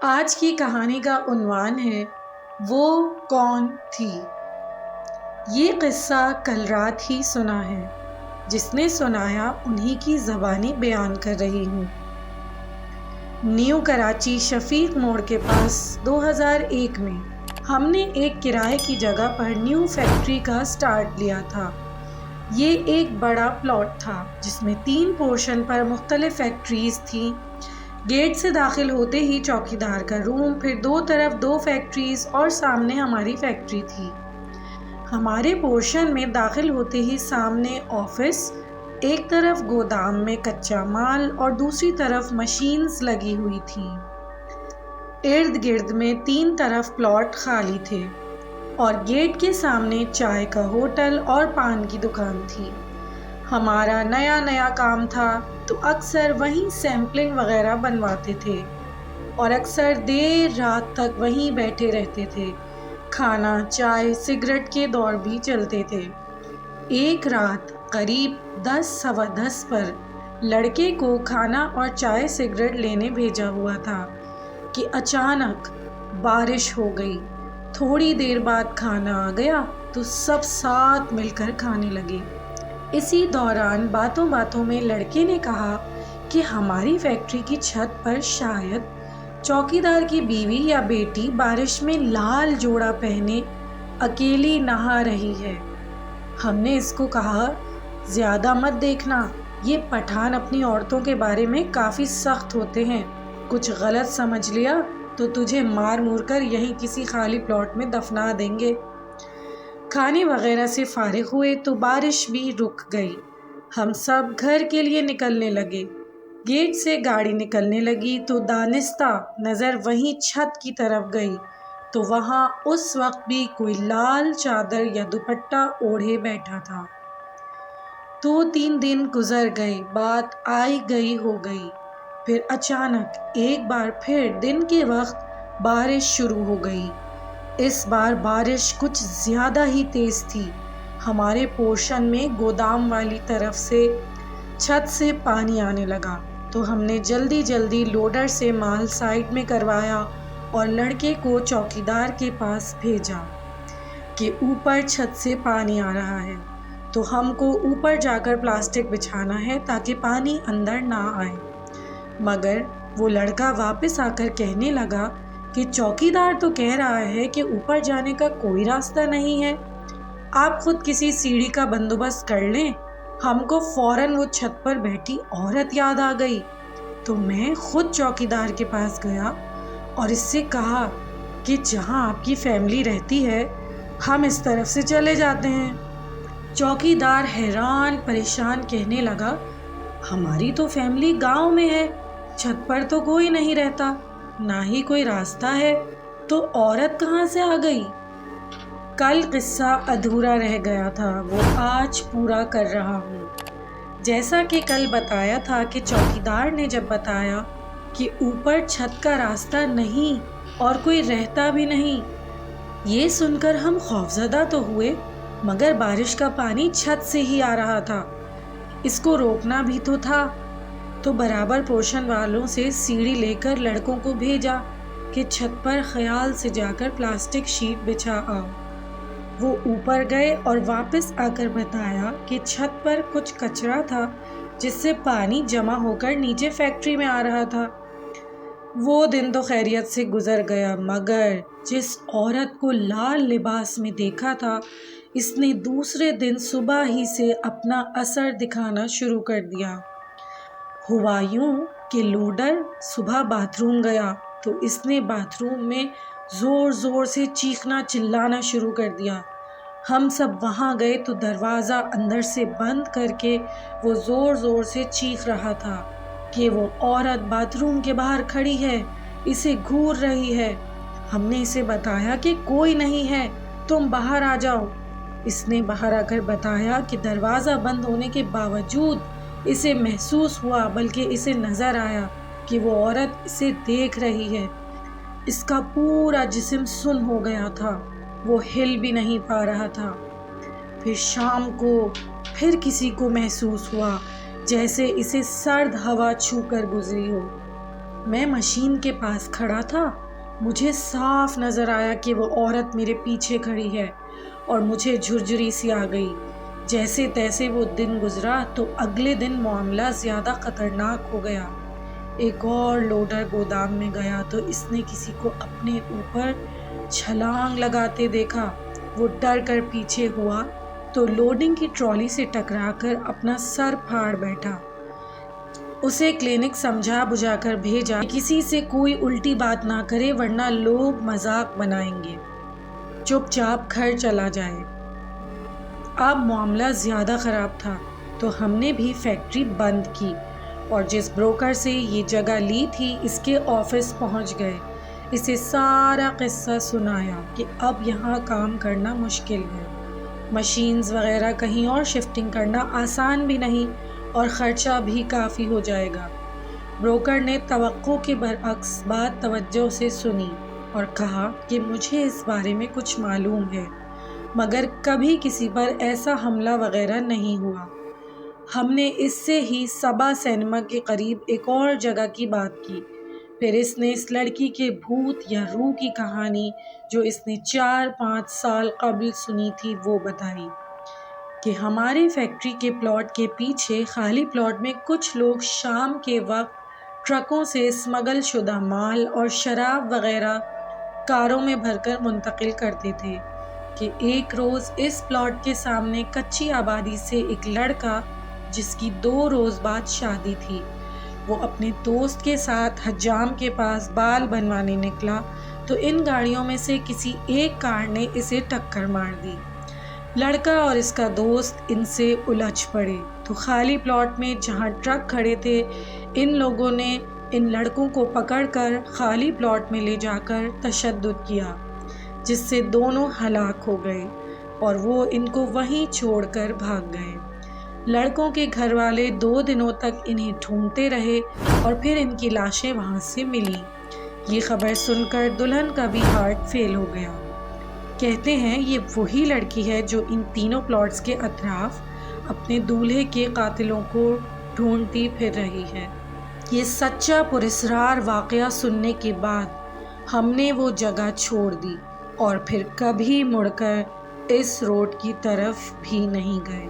آج کی کہانی کا عنوان ہے وہ کون تھی۔ یہ قصہ کل رات ہی سنا ہے، جس نے سنایا انہی کی زبانی بیان کر رہی ہوں۔ نیو کراچی شفیق موڑ کے پاس 2001 میں ہم نے ایک کرائے کی جگہ پر نیو فیکٹری کا سٹارٹ لیا تھا۔ یہ ایک بڑا پلاٹ تھا جس میں 3 پورشن پر مختلف فیکٹریز تھیں۔ گیٹ سے داخل ہوتے ہی چوکیدار کا روم، پھر 2 طرف 2 فیکٹریز اور سامنے ہماری فیکٹری تھی۔ ہمارے پورشن میں داخل ہوتے ہی سامنے آفس، ایک طرف گودام میں کچا مال اور دوسری طرف مشینز لگی ہوئی تھیں۔ ارد گرد میں 3 طرف پلاٹ خالی تھے اور گیٹ کے سامنے چائے کا ہوٹل اور پان کی دکان تھی۔ ہمارا نیا کام تھا تو اکثر وہیں سیمپلنگ وغیرہ بنواتے تھے اور اکثر دیر رات تک وہیں بیٹھے رہتے تھے۔ کھانا، چائے، سگریٹ کے دور بھی چلتے تھے۔ ایک رات قریب 10 سوا 10 پر لڑکے کو کھانا اور چائے سگریٹ لینے بھیجا ہوا تھا کہ اچانک بارش ہو گئی۔ تھوڑی دیر بعد کھانا آ گیا تو سب ساتھ مل کر کھانے لگے۔ اسی دوران باتوں باتوں میں لڑکے نے کہا کہ ہماری فیکٹری کی چھت پر شاید چوکیدار کی بیوی یا بیٹی بارش میں لال جوڑا پہنے اکیلی نہا رہی ہے۔ ہم نے اس کو کہا، زیادہ مت دیکھنا، یہ پٹھان اپنی عورتوں کے بارے میں کافی سخت ہوتے ہیں، کچھ غلط سمجھ لیا تو تجھے مار مور کر یہیں کسی خالی پلاٹ میں دفنا دیں گے۔ کھانے وغیرہ سے فارغ ہوئے تو بارش بھی رک گئی۔ ہم سب گھر کے لیے نکلنے لگے۔ گیٹ سے گاڑی نکلنے لگی تو دانستہ نظر وہیں چھت کی طرف گئی تو وہاں اس وقت بھی کوئی لال چادر یا دوپٹہ اوڑھے بیٹھا تھا۔ 2-3 دن گزر گئے، بات آئی گئی ہو گئی۔ پھر اچانک ایک بار پھر دن کے وقت بارش شروع ہو گئی۔ اس بار بارش کچھ زیادہ ہی تیز تھی۔ ہمارے پورشن میں گودام والی طرف سے چھت سے پانی آنے لگا تو ہم نے جلدی لوڈر سے مال سائڈ میں کروایا اور لڑکے کو چوکیدار کے پاس بھیجا کہ اوپر چھت سے پانی آ رہا ہے تو ہم کو اوپر جا کر پلاسٹک بچھانا ہے تاکہ پانی اندر نہ آئے۔ مگر وہ لڑکا واپس آ کر کہنے لگا کہ چوکیدار تو کہہ رہا ہے کہ اوپر جانے کا کوئی راستہ نہیں ہے، آپ خود کسی سیڑھی کا بندوبست کر لیں۔ ہم کو فوراً وہ چھت پر بیٹھی عورت یاد آ گئی تو میں خود چوکیدار کے پاس گیا اور اس سے کہا کہ جہاں آپ کی فیملی رہتی ہے ہم اس طرف سے چلے جاتے ہیں۔ چوکیدار حیران پریشان کہنے لگا، ہماری تو فیملی گاؤں میں ہے، چھت پر تو کوئی نہیں رہتا، نہ ہی کوئی راستہ ہے، تو عورت کہاں سے آ گئی؟ کل قصہ ادھورا رہ گیا تھا، وہ آج پورا کر رہا ہوں۔ جیسا کہ کل بتایا تھا کہ چوکیدار نے جب بتایا کہ اوپر چھت کا راستہ نہیں اور کوئی رہتا بھی نہیں، یہ سن کر ہم خوفزدہ تو ہوئے، مگر بارش کا پانی چھت سے ہی آ رہا تھا، اس کو روکنا بھی تو تھا۔ تو برابر پورشن والوں سے سیڑھی لے کر لڑکوں کو بھیجا کہ چھت پر خیال سے جا کر پلاسٹک شیٹ بچھا آؤ۔ وہ اوپر گئے اور واپس آ کر بتایا کہ چھت پر کچھ کچرا تھا جس سے پانی جمع ہو کر نیچے فیکٹری میں آ رہا تھا۔ وہ دن تو خیریت سے گزر گیا، مگر جس عورت کو لال لباس میں دیکھا تھا اس نے دوسرے دن صبح ہی سے اپنا اثر دکھانا شروع کر دیا۔ ہوا یوں کہ لوڈر صبح باتھ روم گیا تو اس نے باتھ روم میں زور سے چیخنا چلانا شروع کر دیا۔ ہم سب وہاں گئے تو دروازہ اندر سے بند کر کے وہ زور سے چیخ رہا تھا کہ وہ عورت باتھ روم کے باہر کھڑی ہے، اسے گھور رہی ہے۔ ہم نے اسے بتایا کہ کوئی نہیں ہے، تم باہر آ جاؤ۔ اس نے باہر آ کر بتایا کہ دروازہ بند ہونے کے باوجود اسے محسوس ہوا، بلکہ اسے نظر آیا کہ وہ عورت اسے دیکھ رہی ہے۔ اس کا پورا جسم سن ہو گیا تھا، وہ ہل بھی نہیں پا رہا تھا۔ پھر شام کو پھر کسی کو محسوس ہوا جیسے اسے سرد ہوا چھو کر گزری ہو۔ میں مشین کے پاس کھڑا تھا۔ مجھے صاف نظر آیا کہ وہ عورت میرے پیچھے کھڑی ہے اور مجھے جھرجھری سی آ گئی۔ جیسے تیسے وہ دن گزرا تو اگلے دن معاملہ زیادہ خطرناک ہو گیا۔ ایک اور لوڈر گودام میں گیا تو اس نے کسی کو اپنے اوپر چھلانگ لگاتے دیکھا۔ وہ ڈر کر پیچھے ہوا تو لوڈنگ کی ٹرالی سے ٹکرا کر اپنا سر پھاڑ بیٹھا۔ اسے کلینک سمجھا بجھا کر بھیجا کہ کسی سے کوئی الٹی بات نہ کرے ورنہ لوگ مذاق بنائیں گے، چپ چاپ گھر چلا جائے۔ اب معاملہ زیادہ خراب تھا تو ہم نے بھی فیکٹری بند کی اور جس بروکر سے یہ جگہ لی تھی اس کے آفس پہنچ گئے۔ اسے سارا قصہ سنایا کہ اب یہاں کام کرنا مشکل ہے، مشینز وغیرہ کہیں اور شفٹنگ کرنا آسان بھی نہیں اور خرچہ بھی کافی ہو جائے گا۔ بروکر نے توقع کے برعکس بات توجہ سے سنی اور کہا کہ مجھے اس بارے میں کچھ معلوم ہے مگر کبھی کسی پر ایسا حملہ وغیرہ نہیں ہوا۔ ہم نے اس سے ہی صبا سینما کے قریب ایک اور جگہ کی بات کی۔ پھر اس نے اس لڑکی کے بھوت یا روح کی کہانی جو اس نے 4-5 سال قبل سنی تھی وہ بتائی کہ ہماری فیکٹری کے پلاٹ کے پیچھے خالی پلاٹ میں کچھ لوگ شام کے وقت ٹرکوں سے اسمگل شدہ مال اور شراب وغیرہ کاروں میں بھر کر منتقل کرتے تھے کہ ایک روز اس پلاٹ کے سامنے کچی آبادی سے ایک لڑکا جس کی 2 روز بعد شادی تھی، وہ اپنے دوست کے ساتھ حجام کے پاس بال بنوانے نکلا تو ان گاڑیوں میں سے کسی ایک کار نے اسے ٹکر مار دی۔ لڑکا اور اس کا دوست ان سے الجھ پڑے تو خالی پلاٹ میں جہاں ٹرک کھڑے تھے ان لوگوں نے ان لڑکوں کو پکڑ کر خالی پلاٹ میں لے جا کر تشدد کیا جس سے دونوں ہلاک ہو گئے اور وہ ان کو وہیں چھوڑ کر بھاگ گئے۔ لڑکوں کے گھر والے 2 دنوں تک انہیں ڈھونڈتے رہے اور پھر ان کی لاشیں وہاں سے ملیں۔ یہ خبر سن کر دلہن کا بھی ہارٹ فیل ہو گیا۔ کہتے ہیں یہ وہی لڑکی ہے جو ان تینوں پلاٹس کے اطراف اپنے دولہے کے قاتلوں کو ڈھونڈتی پھر رہی ہے۔ یہ سچا پراسرار واقعہ سننے کے بعد ہم نے وہ جگہ چھوڑ دی اور پھر کبھی مڑ کر اس روڈ کی طرف بھی نہیں گئے۔